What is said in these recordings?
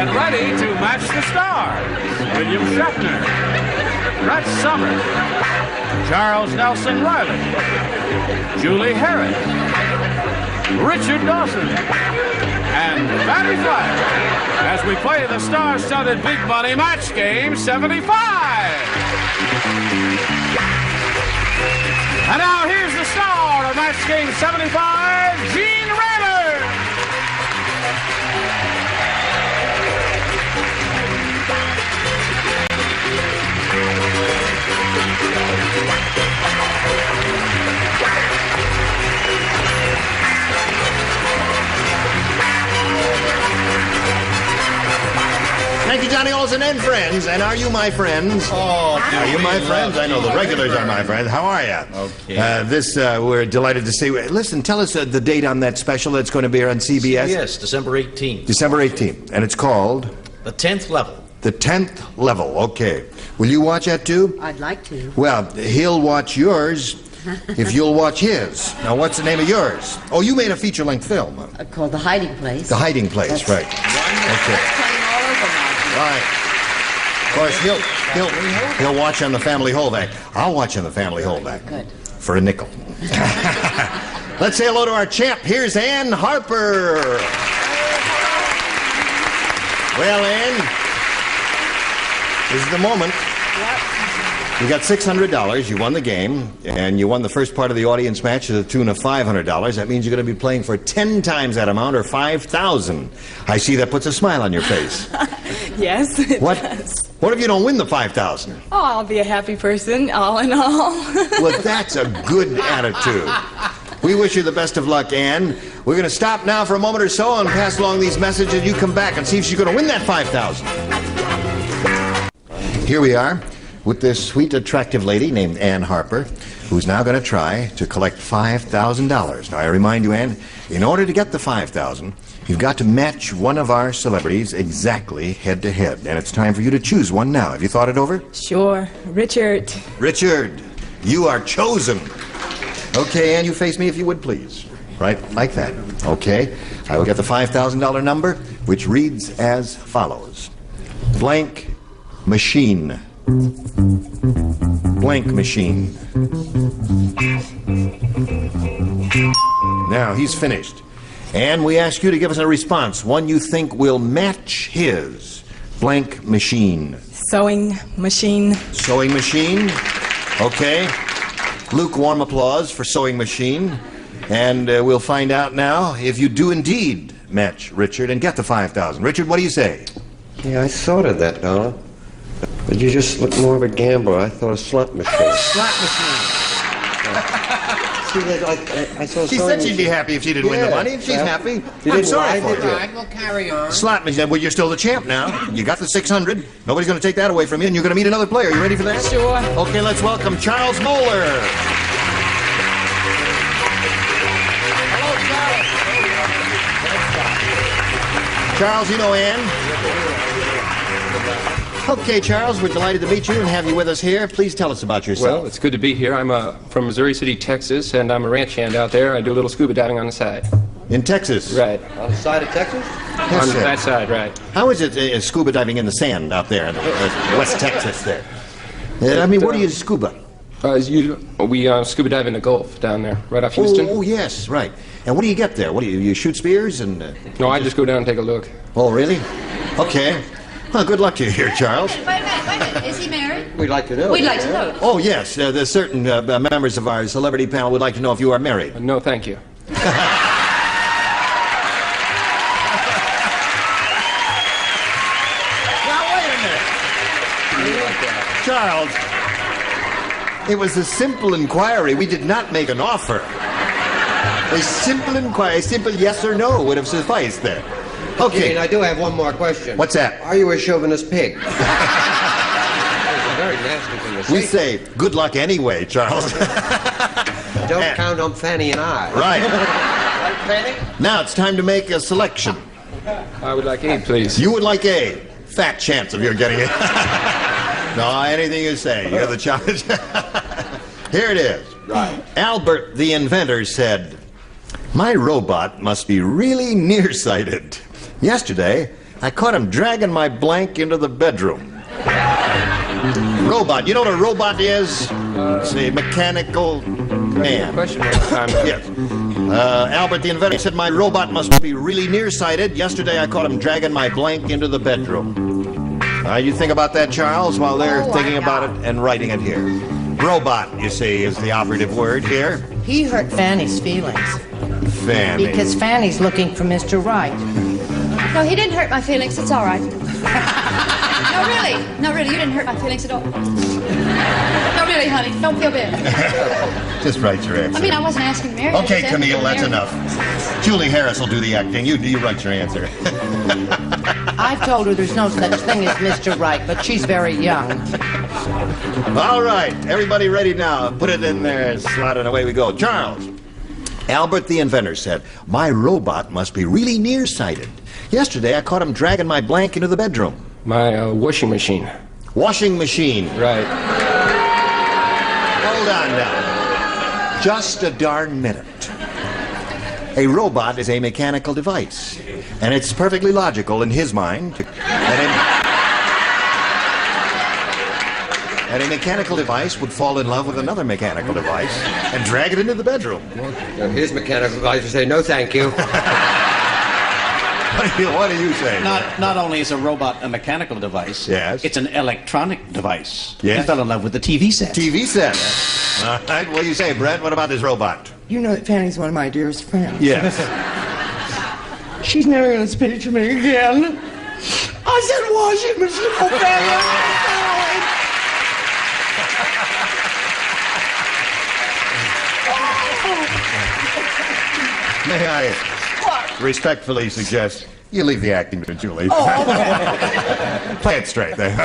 Get ready to match the stars. William Shatner, Brett Summers, Charles Nelson Reilly, Julie Harris, Richard Dawson, and Fannie Flagg as we play the star-studded Big Money Match Game 75. And now here's the star of Match Game 75, Gene Reilly. Thank you, Johnny Olsen and friends. And are you my friends? Oh, are you my friends? I know the regulars are my friends. How are you? Okay. We're delighted to see. Listen, tell us the date on that special that's going to be here on CBS. Yes, December 18th. December 18th. And it's called? The 10th Level. The 10th Level. Okay. Will you watch that too? I'd like to. Well, he'll watch yours if you'll watch his. Now, what's the name of yours? Oh, you made a feature-length film. Called The Hiding Place. The Hiding Place, right. Okay. Right. Of course, he'll watch on the Family Holdback. I'll watch on the Family Holdback. Good. For a nickel. Let's say hello to our champ. Here's Ann Harper. Well, Ann, this is the moment. You got $600. You won the game, and you won the first part of the audience match to the tune of $500. That means you're going to be playing for 10 times that amount, or $5,000. I see that puts a smile on your face. Yes, it does. What if you don't win the $5,000? Oh, I'll be a happy person, all in all. Well, that's a good attitude. We wish you the best of luck, Ann. We're going to stop now for a moment or so and pass along these messages. You come back and see if she's going to win that $5,000. Here we are with this sweet, attractive lady named Ann Harper, who's now going to try to collect $5,000. Now, I remind you, Ann, in order to get the $5,000, you've got to match one of our celebrities exactly head-to-head. And it's time for you to choose one now. Have you thought it over? Sure. Richard. Richard, you are chosen. Okay, Ann, you face me if you would, please. Right, like that. Okay, I will get the $5,000 number, which reads as follows. Blank machine. Blank machine. Now, he's finished. And we ask you to give us a response, one you think will match his. Blank machine. Sewing machine. Sewing machine. Okay. Lukewarm applause for sewing machine. And we'll find out now if you do indeed match Richard and get the $5,000. Richard, what do you say? Yeah, I thought of that, Donna. But you just look more of a gambler. I thought a slot machine. Slot machine. I saw She said she'd be happy if she didn't win the money, and she's happy. I'm sorry for you. All right, we'll carry on. Slot machine. Well, you're still the champ now. You got the 600. Nobody's going to take that away from you, and you're going to meet another player. You ready for that? Sure. Okay, let's welcome Charles Moeller. Hello, Charles. Charles, you know Ann? Okay, Charles, we're delighted to meet you and have you with us here. Please tell us about yourself. Well, it's good to be here. I'm from Missouri City, Texas, and I'm a ranch hand out there. I do a little scuba diving on the side. In Texas? Right. On the side of Texas? On that side, right. How is it scuba diving in the sand out there in West Texas there? I mean, where do you scuba? We scuba dive in the Gulf down there, right off Houston. Oh, yes, right. And what do you get there? What do you shoot spears and? No, I just go down and take a look. Oh, really? Okay. Well, good luck to you here, Charles. Wait a minute. Is he married? We'd like to know. We'd like to know. Oh, yes. There's certain members of our celebrity panel would like to know if you are married. No, thank you. Now, wait a minute. Charles, it was a simple inquiry. We did not make an offer. A simple inquiry, a simple yes or no would have sufficed there. Okay. And I do have one more question. What's that? Are you a chauvinist pig? That's a very nasty thing to say. We say good luck anyway, Charles. Don't count on Fannie and I. Right. Fannie? Now it's time to make a selection. I would like A, please. You would like A. Fat chance of your getting it. No, anything you say. You're the challenge. Here it is. Right. Albert the inventor said, "My robot must be really nearsighted. Yesterday, I caught him dragging my blank into the bedroom. Robot. You know what a robot is? It's a mechanical man. Question one time. Yes. Albert the inventor said my robot must be really nearsighted. Yesterday I caught him dragging my blank into the bedroom. You think about that, Charles, while they're thinking about it and writing it here. Robot, you see, is the operative word here. He hurt Fannie's feelings Fannie. because Fannie's looking for Mr. Right. No, he didn't hurt my feelings. It's all right. No, really. No, really. You didn't hurt my feelings at all. No, really, honey. Don't feel bad. Just write your answer. I mean, I wasn't asking Mary. I Okay, just asked Camille, that's Mary. enough. Julie Harris will do the acting. You write your answer. I've told her there's no such thing as Mr. Right, but she's very young. All right, everybody ready now? Put it in there and slot it, away we go. Charles. Albert the inventor said, my robot must be really nearsighted. Yesterday I caught him dragging my blank into the bedroom. My washing machine. Washing machine. Right. Hold on now. Just a darn minute. A robot is a mechanical device, and it's perfectly logical in his mind that a mechanical device would fall in love with another mechanical device and drag it into the bedroom. His mechanical advisor say, no, thank you. What do you say? Not only is a robot a mechanical device, Yes. it's an electronic device. Yes. He fell in love with the TV set. TV set. All right, what do you say, Brent? What about this robot? You know that Fannie's one of my dearest friends. Yes. She's never going to spit it to me again. I said washing machine for May I respectfully suggest you leave the acting to Julie. Play it straight there.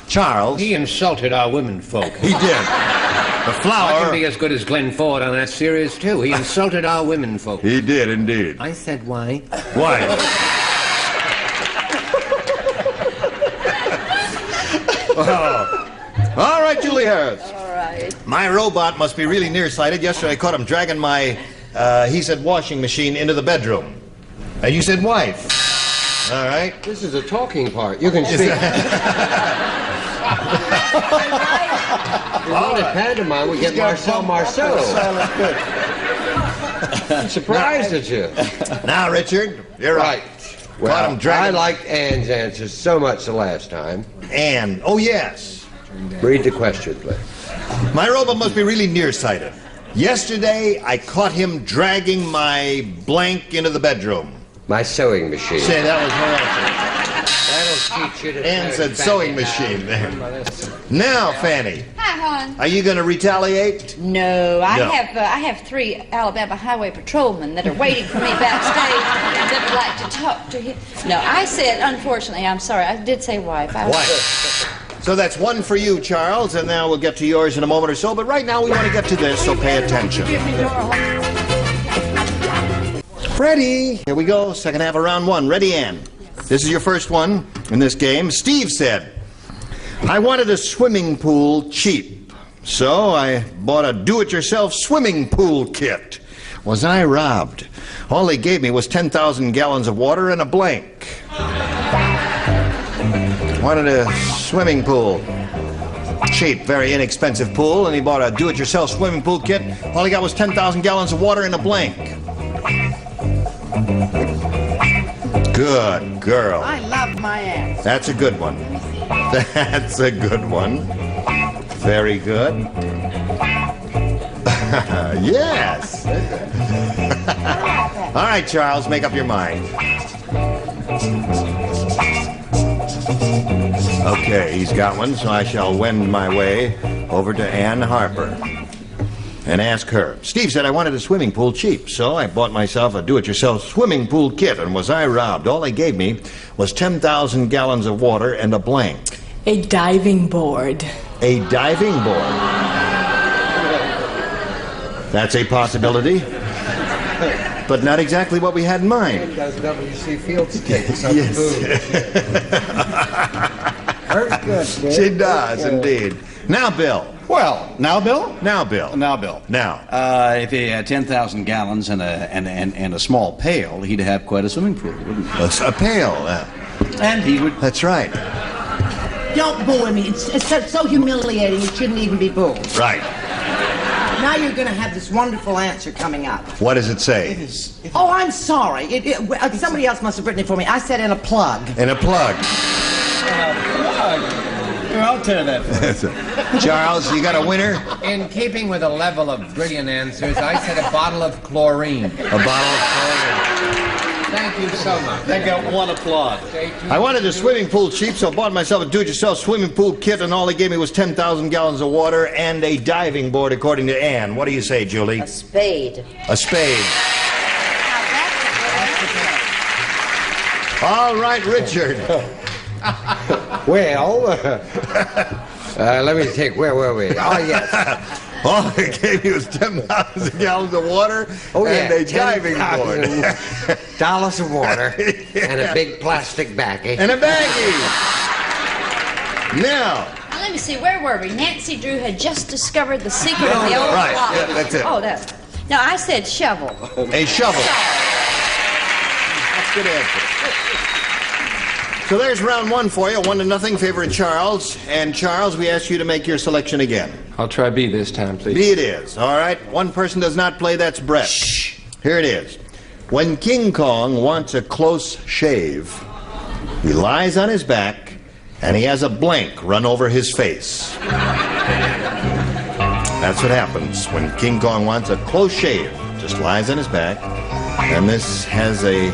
Charles. He insulted our women folk. He did. The I flower. can be as good as Glenn Ford on that series, too. He insulted our women folk. He did indeed. I said why? Why? All right, Julie Harris. All right. My robot must be really nearsighted. Yesterday I caught him dragging my, he said washing machine into the bedroom. And you said wife. All right. This is a talking part. You can speak. We want a pantomime, we get Marcel. I'm surprised at you. Now, Richard, you're Right. right. Well, Caught him I dragging. liked Ann's answers so much the last time. And, oh yes. Read the question, please. My robot must be really nearsighted. Yesterday, I caught him dragging my blank into the bedroom. My sewing machine. Say, that was her That'll teach you to answer. Ann said sewing machine there. Now, Fannie, Hi, hon. are you going to retaliate? No, I No. have 3 Alabama Highway patrolmen that are waiting for me backstage that would like to talk to him. No, I said, unfortunately, I'm sorry. I did say wife. Wife. So that's one for you, Charles, and now we'll get to yours in a moment or so. But right now we want to get to this, so pay attention. Ready? Here we go. Second half of round 1. Ready, Ann? This is your first one in this game. Steve said, I wanted a swimming pool cheap, so I bought a do-it-yourself swimming pool kit. Was I robbed? All they gave me was 10,000 gallons of water and a blank. Wanted a swimming pool. Cheap, very inexpensive pool, and he bought a do-it-yourself swimming pool kit. All he got was 10,000 gallons of water and a blank. Good girl. I love my ass. That's a good one. That's a good one. Very good. Yes. All right, Charles, make up your mind. Okay, he's got one, so I shall wend my way over to Ann Harper and ask her. Steve said I wanted a swimming pool cheap, so I bought myself a do-it-yourself swimming pool kit, and was I robbed? All they gave me was 10,000 gallons of water and a blank. A diving board. A diving board. That's a possibility, but not exactly what we had in mind. Does W.C. Fields take some Yes. food? Very good, Dave. She does, indeed. Now, Bill. Well, now, Bill? Now, Bill. Now, Bill. Now. If he had 10,000 gallons and a small pail, he'd have quite a swimming pool, wouldn't he? A pail. And he would... That's right. Don't boo me. It's so humiliating. It shouldn't even be booed. Right. Now you're going to have this wonderful answer coming up. What does it say? Oh, I'm sorry. Somebody else must have written it for me. I said in a plug. In a plug. Here, I'll tear that. Charles, you got a winner? In keeping with a level of brilliant answers, I said a bottle of chlorine. A bottle of chlorine. Thank you so much. They got one applaud. I wanted a swimming pool cheap, so I bought myself a do-it-yourself swimming pool kit, and all they gave me was 10,000 gallons of water and a diving board, according to Ann. What do you say, Julie? A spade. A spade. All right, Richard. Well, let me think. Where were we? Oh, yes. All they gave me was 10,000 gallons of water and a diving board. Dollars of water and a big plastic baggie. And a baggie. Now. Let me see, where were we? Nancy Drew had just discovered the secret of the old Right, clock. yeah, that's it. Oh, that's... No, I said shovel. A shovel. That's a good answer. So there's round one for you, 1-0, favoring Charles. And Charles, we ask you to make your selection again. I'll try B this time, please. B it is. All right. One person does not play, that's Brett. Shh. Here it is. When King Kong wants a close shave, he lies on his back and he has a blank run over his face. That's what happens when King Kong wants a close shave. Just lies on his back and this has a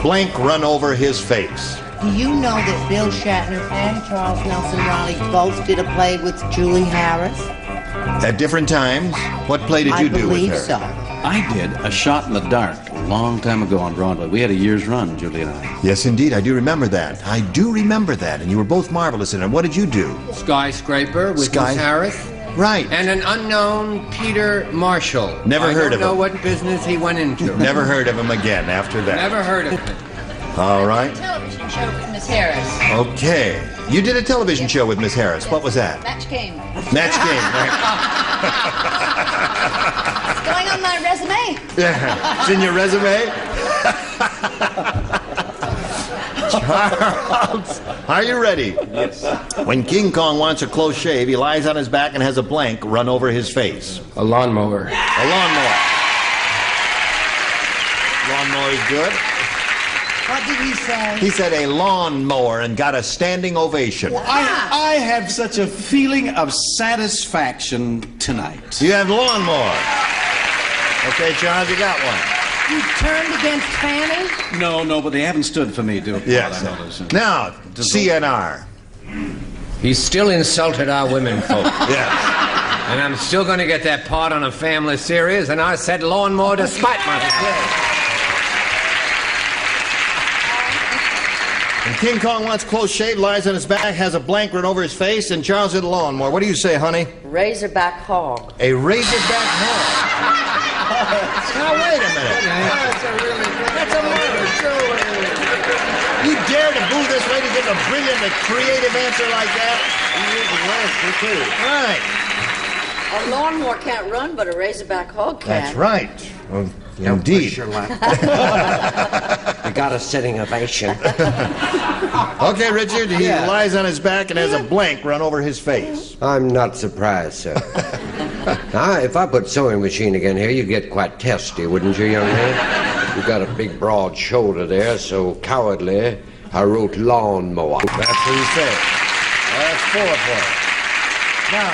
blank run over his face. Do you know that Bill Shatner and Charles Nelson Reilly both did a play with Julie Harris? At different times. What play did you do with her? I believe so. I did A Shot in the Dark a long time ago on Broadway. We had a year's run, Julie and I. Yes, indeed. I do remember that. I do remember that. And you were both marvelous in it. What did you do? Skyscraper with Miss Harris. Right. And an unknown Peter Marshall. Never heard of him. I don't know what business he went into. Never heard of him again after that. Never heard of him. All right. Television show with Miss Harris. Okay. You did a television show with Miss Harris. What was that? Match game. Match game, right? It's going on my resume. Yeah. It's in your resume? Charles, are you ready? Yes. When King Kong wants a close shave, he lies on his back and has a blank run over his face. A lawnmower. A lawnmower. Lawnmower is good. What did he say? He said a lawnmower and got a standing ovation. I have such a feeling of satisfaction tonight. You have lawnmower. Okay, Charles, you got one. You turned against Fannie? No, but they haven't stood for me, do Yes. Now, CNR. He still insulted our women folk. Yes. And I'm still going to get that part on a family series, and I said lawnmower despite myself. And King Kong wants close shave, lies on his back, has a blank run over his face, and Charles did a lawnmower. What do you say, honey? Razorback hog. A razorback hog. Now, wait a minute. That's a murder. You dare to boo this way to get a brilliant, a creative answer like that? Right. A lawnmower can't run, but a razorback hog can. That's right. Well, indeed. You got a sitting ovation. Okay, Richard, he lies on his back and has a blank run over his face. I'm not surprised, sir. Now, if I put sewing machine again here, you'd get quite testy, wouldn't you, young man? You've got a big, broad shoulder there, so cowardly, I wrote lawnmower. That's what you say. That's 4 points. Now,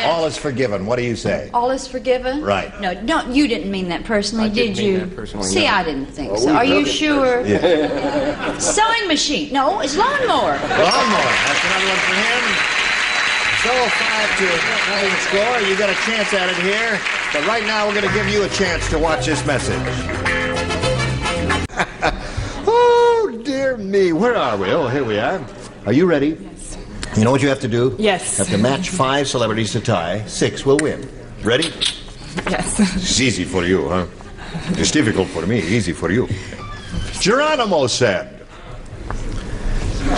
all is forgiven. What do you say? All is forgiven? Right. No, you didn't mean that personally, did you? That personally, See, no. I didn't think so. Are you sure? Yeah. Sewing machine. No, it's lawnmower. Lawnmower. That's another one for him. So 5-0 score. You got a chance at it here. But right now, we're going to give you a chance to watch this message. Oh, dear me. Where are we? Oh, here we are. Are you ready? Yes. You know what you have to do? Yes. You have to match 5 celebrities to tie. 6 will win. Ready? Yes. It's easy for you, huh? It's difficult for me, easy for you. Geronimo said,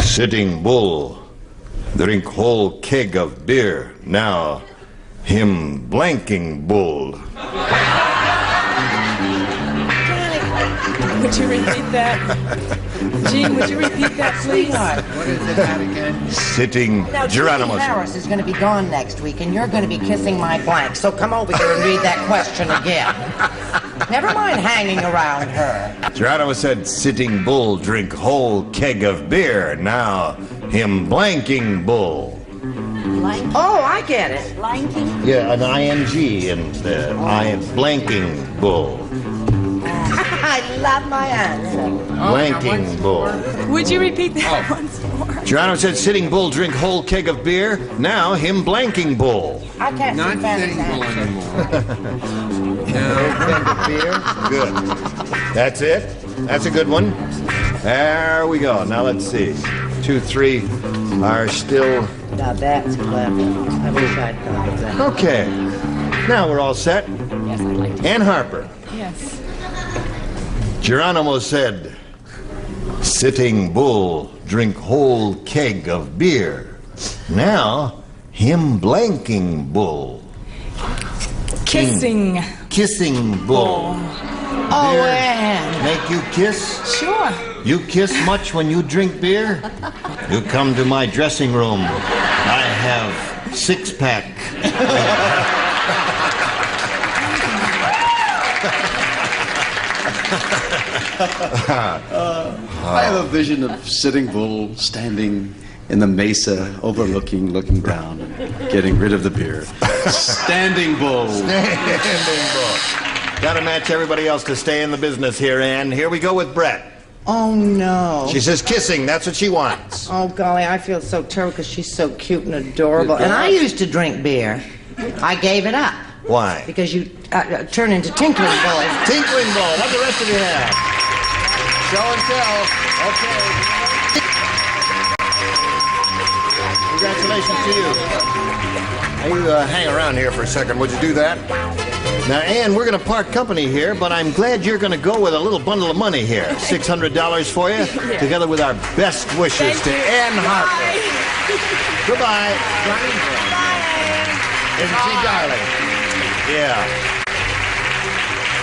"Sitting Bull, drink whole keg of beer. Now, him blanking bull." would you repeat that? Gene, would you repeat that, please? What is it that again? Sitting Now, Geronimo. Julie Harris is going to be gone next week, and you're going to be kissing my blank. So come over here and read that question again. Never mind hanging around her. Geronimo said, Sitting Bull drink whole keg of beer. Now him blanking bull. Oh, I get it. Blanking? Yeah, an ing and blanking bull. I love my answer. Blanking bull. Would you repeat that once more? Geronimo said, Sitting Bull drink whole keg of beer. Now him blanking bull. I can't Not see Fannie's sitting bull answer. anymore. Keg of beer. Good. That's it. That's a good one. There we go. Now let's see. 2, 3 are still... Now that's clever. I wish I'd thought of that. Okay. Now we're all set. Yes, I'd like to. Ann Harper. Yes. Geronimo said, Sitting Bull drink whole keg of beer. Now him blanking bull. Kissing. Kissing bull. Oh, Beer Ann. make you kiss? Sure. You kiss much when you drink beer? You come to my dressing room. I have 6-pack. I have a vision of Sitting Bull standing in the mesa, looking down, and getting rid of the beer. Standing Bull. Standing bull. Got to match everybody else to stay in the business here, Ann. Here we go with Brett. Oh, no. She says kissing. That's what she wants. Oh, golly, I feel so terrible because she's so cute and adorable. And I used to drink beer. I gave it up. Why? Because you turn into tinkling boys. Tinkling Bull. What the rest of you have? Show and tell. Okay. Congratulations to you. Now you hang around here for a second. Would you do that? Now, Ann, we're going to part company here, but I'm glad you're going to go with a little bundle of money here. $600 for you, together with our best wishes to Ann Harper. Goodbye. Isn't she darling? Yeah.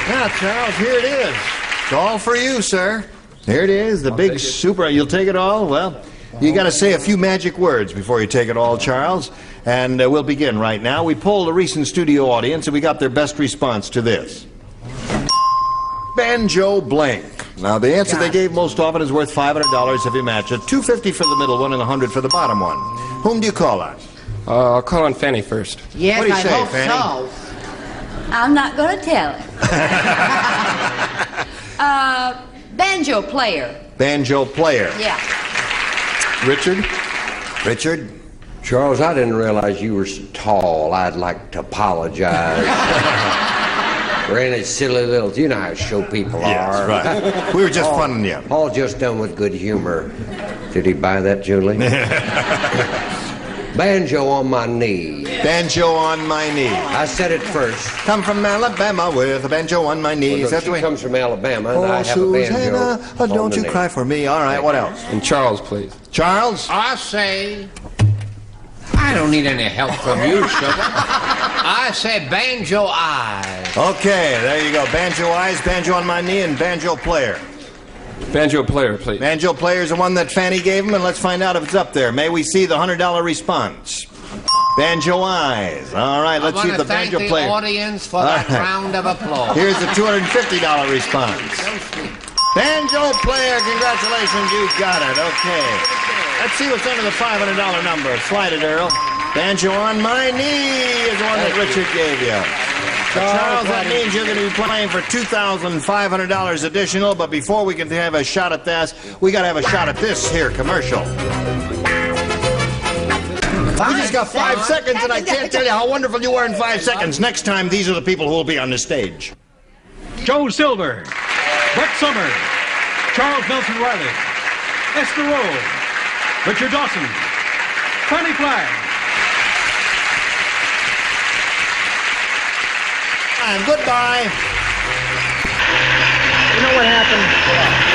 Now, Charles, here it is. It's all for you, sir. Here it is, the big super. You'll take it all? Well, you got to say a few magic words before you take it all, Charles. And we'll begin right now. We polled a recent studio audience, and we got their best response to this. Banjo blank. Now, the answer they gave most often is worth $500 if you match it, $250 for the middle one, and $100 for the bottom one. Whom do you call on? I'll call on Fannie first. Yes, What do you I say, hope Fannie? so. I'm not going to tell it. Banjo player. Banjo player. Yeah. Richard? Richard? Charles, I didn't realize you were so tall. I'd like to apologize for any silly little... You know how show people Yes, are. right. We were just funning you. All just done with good humor. Did he buy that, Julie? Banjo on my knee. Banjo on my knee. I said it first. Come from Alabama with a banjo on my knees. Well, That's she the way. comes from Alabama, and Oh, I have a banjo Susanna, on don't the you knee. cry for me. All right, what else? And Charles, please. Charles? I say, I don't need any help from you, sugar. I say banjo eyes. Okay, there you go. Banjo eyes, banjo on my knee, and banjo player. Banjo player, please. Banjo player is the one that Fannie gave him, and let's find out if it's up there. May we see the $100 response? Banjo eyes. All right, let's see if the banjo player. I want to thank the audience for All that right. round of applause. Here's the $250 response. Banjo player, congratulations, you got it. Okay. Let's see what's under the $500 number. Slide it, Earl. Banjo on my knee is the one that Richard gave you. Charles, that means you're going to be playing for $2,500 additional, but before we can have a shot at this, we got to have a shot at this here commercial. We just got 5 seconds, and I can't tell you how wonderful you were in 5 seconds. Next time, these are the people who will be on the stage. Joe Silver, Brett Summers, Charles Nelson Reilly, Esther Rowe, Richard Dawson, Fannie Flagg. And goodbye. You know what happened?